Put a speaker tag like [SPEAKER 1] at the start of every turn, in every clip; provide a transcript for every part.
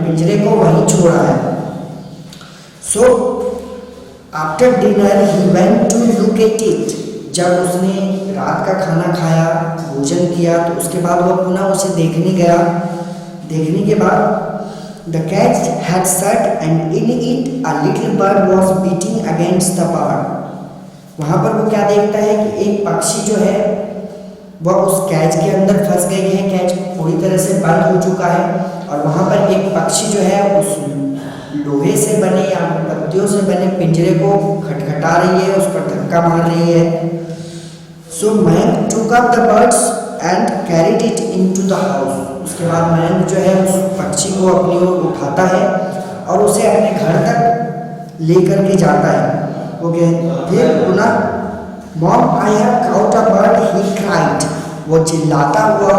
[SPEAKER 1] पिंजरे को वहीं छोड़ा है। So after dinner he went to look at it. जब उसने रात का खाना खाया, भोजन किया, तो उसके बाद वो पुनः उसे देखने गया। देखने के बाद the catch had set and in it a little bird was beating against the bar. वहाँ पर वो क्या देखता है कि एक पक्षी जो है वह उस कैच के अंदर फंस गई है। कैच पूरी तरह से बंद हो चुका है और वहाँ पर एक पक्षी जो है उस लोहे से बने या पत्तियों से बने पिंजरे को खटखटा रही है, उस पर धक्का मार रही है। सो मैंक टूक up the birds and carried it into the house. उसके बाद मैंक जो है उस पक्षी को अपनी ओर उठाता है और उसे अपने घर तक लेकर के जाता है। ओके, फिर पुनः mom I have cout a bird he cried. वो चिल्लाता हुआ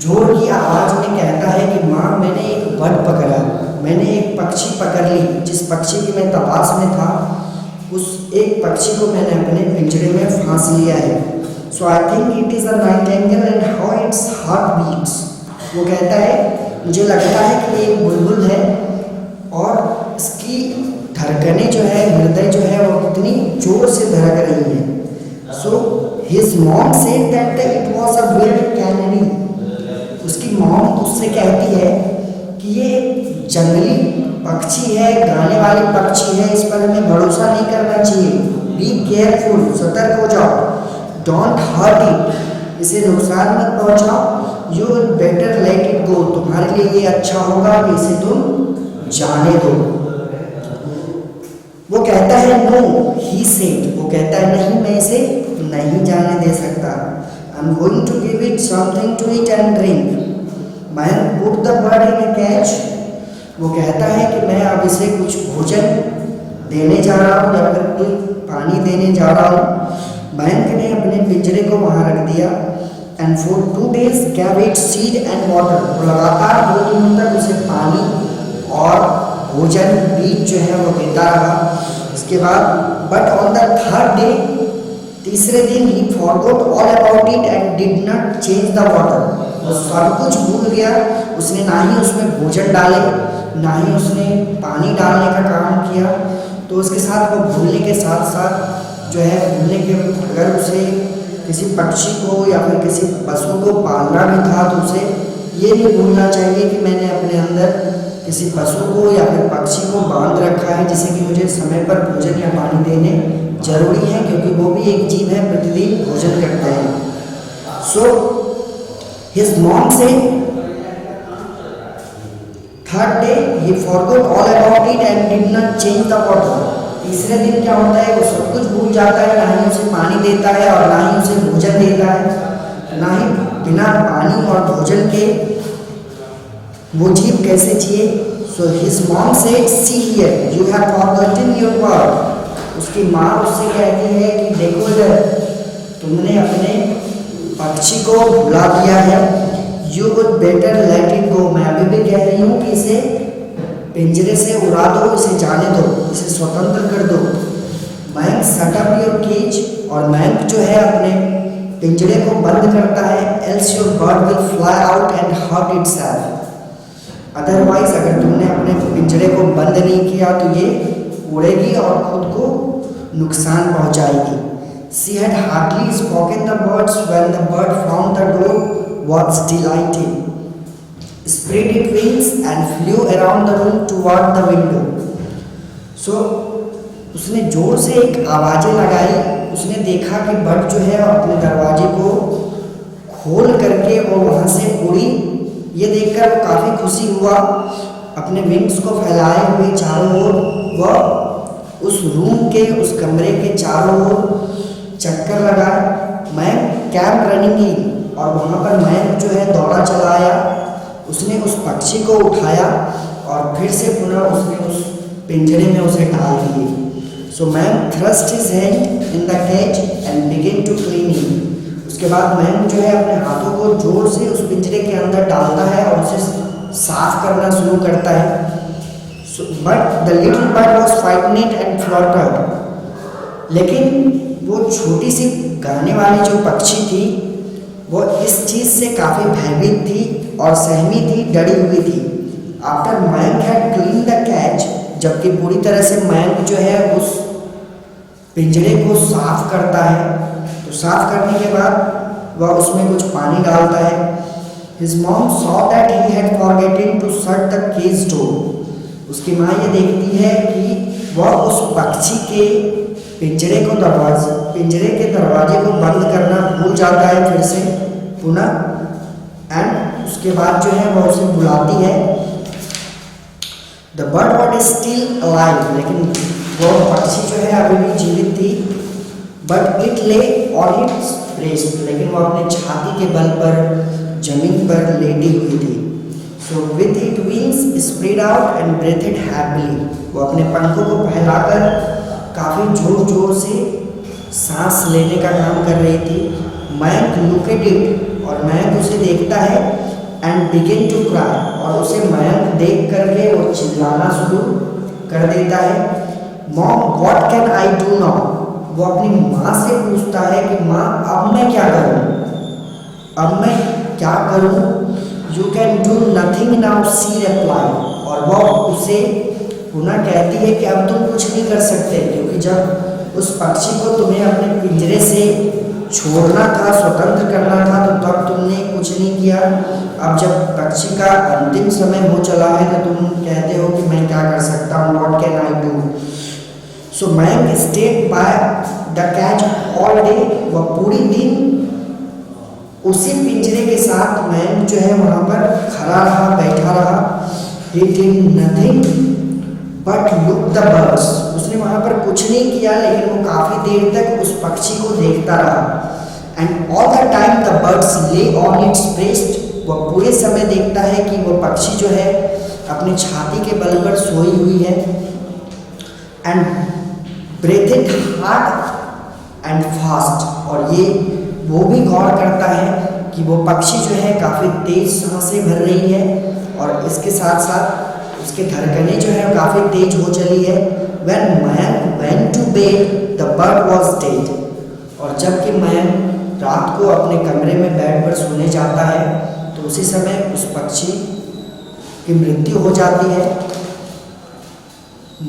[SPEAKER 1] जोर की आवाज़ में कहता है कि माँ मैंने एक बर्ड पकड़ा, मैंने एक पक्षी पकड़ ली। जिस पक्षी की मैं तलाश में था उस एक पक्षी को मैंने अपने पिंजरे में फांस लिया है। So I think it is a nightingale and how its heart beats. वो कहता है मुझे लगता है कि ये एक बुलबुल है और इसकी धड़कनें जो है, हृदय जो है वो कितनी जोर से धड़क रही है। So his mom said that it was a wild canary. उसकी मॉम उससे कहती है कि ये जंगली पक्षी है, गाने वाली पक्षी है, इस पर हमें भरोसा नहीं करना चाहिए। बी केयरफुल, सतर्क हो जाओ। डोंट हर्ट इट, इसे नुकसान मत पहुंचाओ। You better let it go, तुम्हारे लिए ये अच्छा होगा कि इसे तुम जाने दो। वो कहता है नो ही सेड, वो कहता है नहीं मैं इसे नहीं जाने दे सकता। I am going to give it something to eat and drink. Man put the bird in a cage. वो कहता है कि मैं अब इसे कुछ भोजन देने जा रहा हूँ या फिर कोई पानी देने जा रहा हूँ। मैंक ने अपने पिंजरे को वहाँ रख दिया and for 2 days gave it seed and water. वो लगातार 2 दिनों तक उसे पानी और भोजन बीज जो है वो देता रहा। इसके बाद but on the 3rd day, तीसरे दिन ही forgot all about it and did not change the water. वो सब कुछ भूल गया, उसने ना ही उसमें भोजन डाले ना ही उसने पानी डालने का काम किया। तो उसके साथ वो भूलने के साथ साथ जो है भूलने के अगर उसे किसी पक्षी को या फिर किसी पशु को पालना भी था तो उसे ये नहीं भूलना चाहिए कि मैंने अपने अंदर किसी पशु को या फिर पक्षी को बांध रखा है जिसे कि मुझे समय पर भोजन या पानी देने जरूरी है, क्योंकि वो भी एक जीव है, प्रतिदिन भोजन करते हैं। सो हिज मॉम से 3rd day he forgot all about it and did not change the water। तीसरे दिन क्या होता है, वो सब कुछ भूल जाता है, ना ही उसे पानी देता है और ना ही उसे भोजन देता है। ना ही बिना पानी और भोजन के वो जीव कैसे जिए। सो his mom said see here you have forgotten your word. उसकी माँ उससे कहती है कि देखो इधर, तुमने अपने पक्षी को भुला दिया है। You would better let it गो। मैं अभी भी कह रही हूँ कि इसे पिंजरे से उड़ा दो, इसे जाने दो, इसे स्वतंत्र कर दो। मैंक सेट अप योर केज, और मैंक जो है अपने पिंजरे को बंद करता है। Else your bird will fly out and hurt itself. Otherwise अगर तुमने अपने पिंजरे को बंद नहीं किया तो ये उड़ेगी और खुद को नुकसान पहुंचाएगी। She had hardly spoken the words when the bird found the door was delighted, spread its wings and flew around the room toward the window. So उसने जोर से एक आवाज़ें लगाई। उसने देखा कि बर्ड जो है अपने दरवाजे को खोल करके वो वहाँ से उड़ी। ये देखकर वो काफ़ी खुशी हुआ। अपने विंग्स को फैलाए हुए चारों ओर वह उस रूम के, उस कमरे के चारों ओर चक्कर लगाए। मैंक कैम रनिंग इन, और वहाँ पर मैंक जो है दौड़ा चला आया। उसने उस पक्षी को उठाया और फिर से पुनः उसने उस पिंजरे में उसे डाल दिए। So Mank thrust his hand in the cage and begin to clean him. उसके बाद मैंक जो है अपने हाथों को जोर से उस पिंजरे के अंदर डालता है और उसे साफ करना शुरू करता है। But the little bird was frightened and fluttered. लेकिन वो छोटी सी गाने वाली जो पक्षी थी वो इस चीज़ से काफ़ी भयभीत थी और सहमी थी, डरी हुई थी। After Mayank had clean the catch, जबकि पूरी तरह से मयंक जो है उस पिंजरे को साफ करता है, तो साफ करने के बाद वह उसमें कुछ पानी डालता है। His mom saw that he had forgotten to shut the cage door. उसकी माँ ये देखती है कि वह उस पक्षी के पिंजरे के दरवाजे को बंद करना भूल जाता है फिर से पुनः, एंड उसके बाद जो है वह उसे बुलाती है। The bird was still alive, लेकिन वह पक्षी जो है अभी भी जीवित थी। बट इट ले ऑन इट्स ब्रेस्ट, लेकिन वह अपने छाती के बल पर जमीन पर लेटी हुई थी। So with it wings spread out and breathed happily, वो अपने पंखों को फैलाकर काफ़ी जोर जोर से सांस लेने का काम कर रही थी। मयंक लुक एट इट, और मयंक उसे देखता है, एंड बिगिन टू क्राई, और उसे मयंक देख करके वो चिल्लाना शुरू कर देता है। Mom what can I do now, वो अपनी माँ से पूछता है कि माँ अब मैं क्या करूँ, अब मैं क्या करूँ। You can do nothing now, she replied, और वह उसे पुनः कहती है कि अब तुम कुछ नहीं कर सकते, क्योंकि जब उस पक्षी को तुम्हें अपने पिंजरे से छोड़ना था, स्वतंत्र करना था, तो तब तुमने कुछ नहीं किया। अब जब पक्षी का अंतिम समय हो चला है तो तुम कहते हो कि मैं क्या कर सकता हूँ, what can I do. So Mayank stayed by the cage all day, वह पूरी दिन उसी पिंजरे के साथ मयंक जो है वहाँ पर खड़ा रहा, बैठा रहा। He did nothing but look the birds, उसने वहाँ पर कुछ नहीं किया, लेकिन वो काफ़ी देर तक उस पक्षी को देखता रहा। And all the time the birds lay on its breast, वह पूरे समय देखता है कि वो पक्षी जो है अपनी छाती के बल पर सोई हुई है। And breathed hard and fast, और ये वो भी गौर करता है कि वो पक्षी जो है काफ़ी तेज सांसें भर रही है, और इसके साथ साथ उसके धड़कनें जो है काफ़ी तेज हो चली है। When Mayank went to bed, the bird was dead, और जबकि मयंक रात को अपने कमरे में बेड पर सोने जाता है तो उसी समय उस पक्षी की मृत्यु हो जाती है।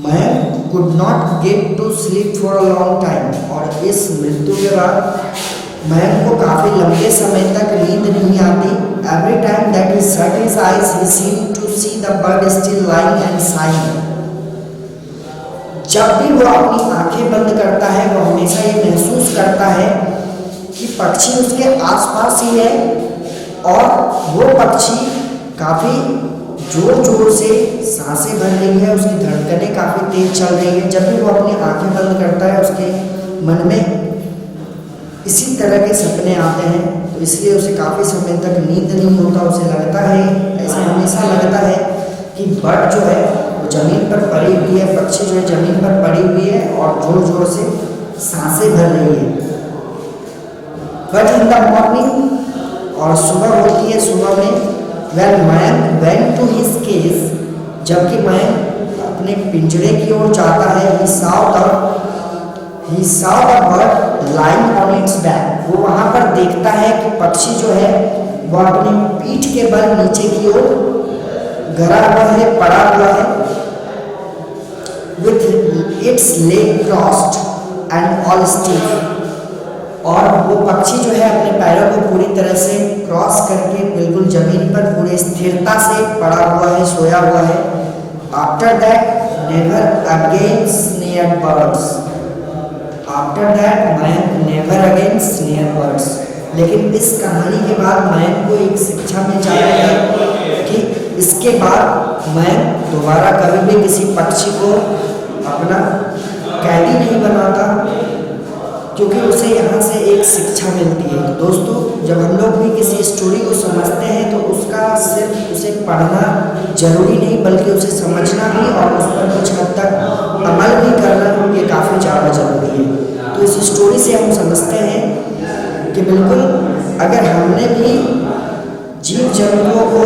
[SPEAKER 1] Mayank could not get to sleep for a long time, और इस मृत्यु के बाद मयंक को काफ़ी लंबे समय तक नींद नहीं आती। Every time that he shut his eyes, he seemed to see the bird still lying and sighing. जब भी वो अपनी आंखें बंद करता है वो हमेशा ये महसूस करता है कि पक्षी उसके आसपास ही है, और वो पक्षी काफ़ी जोर जोर से सांसें भर रही है, उसकी धड़कनें काफ़ी तेज चल रही है। जब भी वो अपनी आंखें बंद करता है उसके मन में इसी तरह के सपने आते हैं, तो इसलिए उसे काफ़ी समय तक नींद नहीं होता। उसे लगता है, ऐसे हमेशा लगता है कि बर्ड जो है वो ज़मीन पर पड़ी हुई है, पक्षी जो है ज़मीन पर पड़ी हुई है और जोर जोर से सांसें भर रही है। बट इन द मॉर्निंग, और सुबह होती है, सुबह में when Mayank went to his cage, जबकि मयंक अपने पिंजरे की ओर जाता है, he saw the bird lying on its back, वो वहाँ पर देखता है कि पक्षी जो है वो अपनी पीठ के बल नीचे की ओर गिरा हुआ है, पड़ा हुआ है। with its leg crossed and all stiff, और वो पक्षी जो है अपने पैरों को पूरी तरह से क्रॉस करके बिल्कुल जमीन पर पूरी स्थिरता से पड़ा हुआ है, सोया हुआ है। After that never again snare birds, after that Mayank never again snare birds, लेकिन इस कहानी के बाद मयंक को एक शिक्षा मिल जाती है कि इसके बाद मयंक दोबारा कभी भी किसी पक्षी को अपना कैदी नहीं बनाता, क्योंकि उसे यहाँ से एक शिक्षा मिलती है। तो दोस्तों, जब हम लोग भी किसी स्टोरी को समझते हैं तो उसका सिर्फ उसे पढ़ना जरूरी नहीं, बल्कि उसे समझना भी और उस पर कुछ हद तक अमल भी करना ये काफ़ी ज़्यादा जरूरी है। तो इस स्टोरी से हम समझते हैं कि बिल्कुल अगर हमने भी जीव जंतुओं को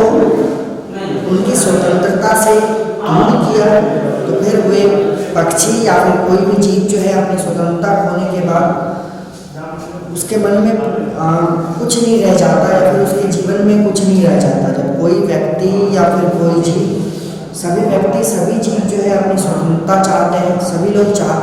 [SPEAKER 1] उनकी स्वतंत्रता से दूर किया तो फिर वे पक्षी या फिर कोई भी जीव जो है अपनी स्वतंत्रता खोने के बाद उसके मन में कुछ नहीं रह जाता, या फिर उसके जीवन में कुछ नहीं रह जाता। जब कोई व्यक्ति या फिर कोई जीव सभी व्यक्ति सभी जीव जो है अपनी स्वतंत्रता चाहते हैं, सभी लोग चाहते